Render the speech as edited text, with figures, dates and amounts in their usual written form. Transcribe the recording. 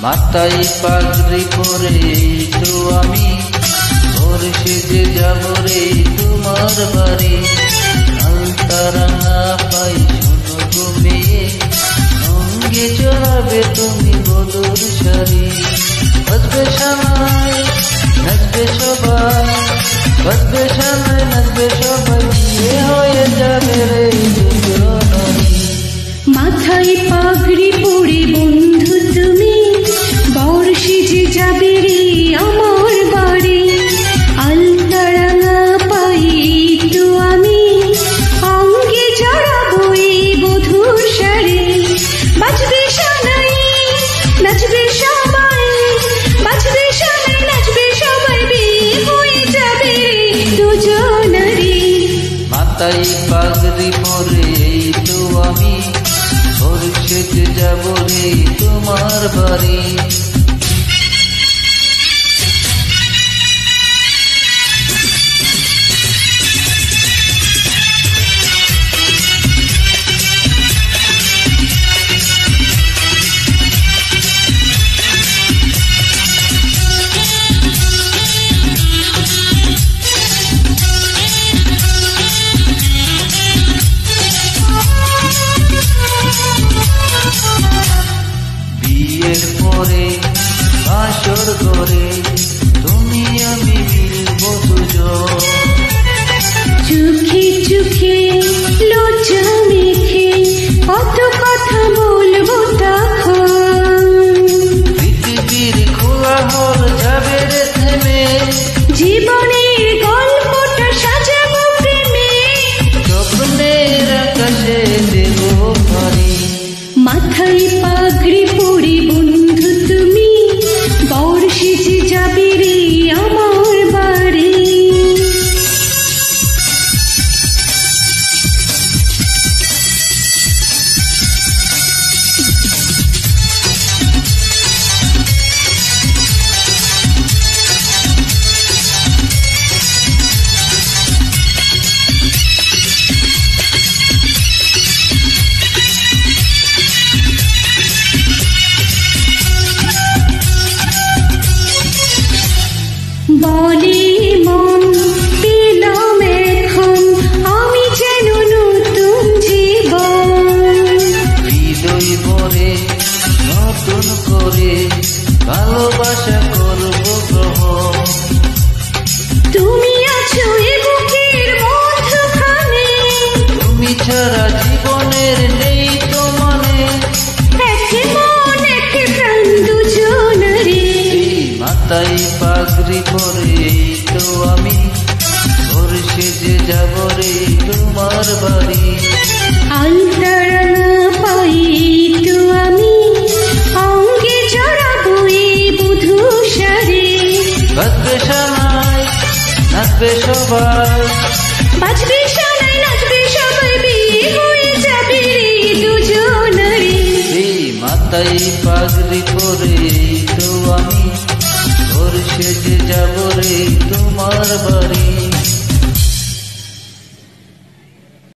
মাথায় পাগড়ি পরে তো আমি ভোর সেজে যাব রে তোমার বাড়ি। আলতারাঙা পাই শোনো গো মেয়ে, সঙ্গে চড়াবে তুমি বদর শাড়ি। বাজবে সানাই নাচবে সবাই, বাজবে সানাই নাচবে সবাই, বিয়ে হয়ে যাবে রে দুজনারই। মাথায় পাগড়ি পরে বন্ধু তুমি বর সেজে যাবে রে আমার বাড়ি। আলতারাঙা পাই তো আমি অঙ্গে জড়াবো এই বধূর শাড়ি। বাজবে সানাই নাচবে সবাই, বাজবে সানাই নাচবে সবাই, বিয়ে হয়ে যাবে রে দুজনারই। মাথায় পাগড়ি পরে তো আমি ভোর সেজে যাব রে তোমার বাড়ি। বিয়ের পরে বাসর ঘরে তুমি আমি মিলব দুজন। চোখে চোখে লজ্জা মেখে কত কথা বলবো তখন। পৃথিবীর খোলা হল যাবে রে থেমে, জীবনের গল্পটা সাজাবো প্রেমে, স্বপ্নের আকাশে দেব পারি। মাথায় পাগড়ি পরে বন্ধু তুমি বর সেজে যাবে রে আমার বাড়ি। বলে মন পেলাম এখন আমি যেন নতুন জীবন। হৃদয় ভরে নতুন করে ভালোবাসা করব গ্রহণ। তুমি আছো এ বুকের মধ্যখানে, তুমি ছাড়া জীবনের নেই তো মানে। এক মন এক প্রাণ দুজনারে। মাথায় পাগড়ি পরে তো আমি ভোর সেজে যাব রে তোমার বাড়ি। আলতারাঙা পাই তো আমি অঙ্গে জড়াবো এই বধূর শাড়ি। বাজবে সানাই নাচবে সবাই, বাজবে সানাই নাচবে সবাই, বিয়ে হয়ে যাবে রে দুজনারই। মাথায় পাগড়ি পরে তো আমি ভোর সেজে যাব রে তোমার বাড়ি।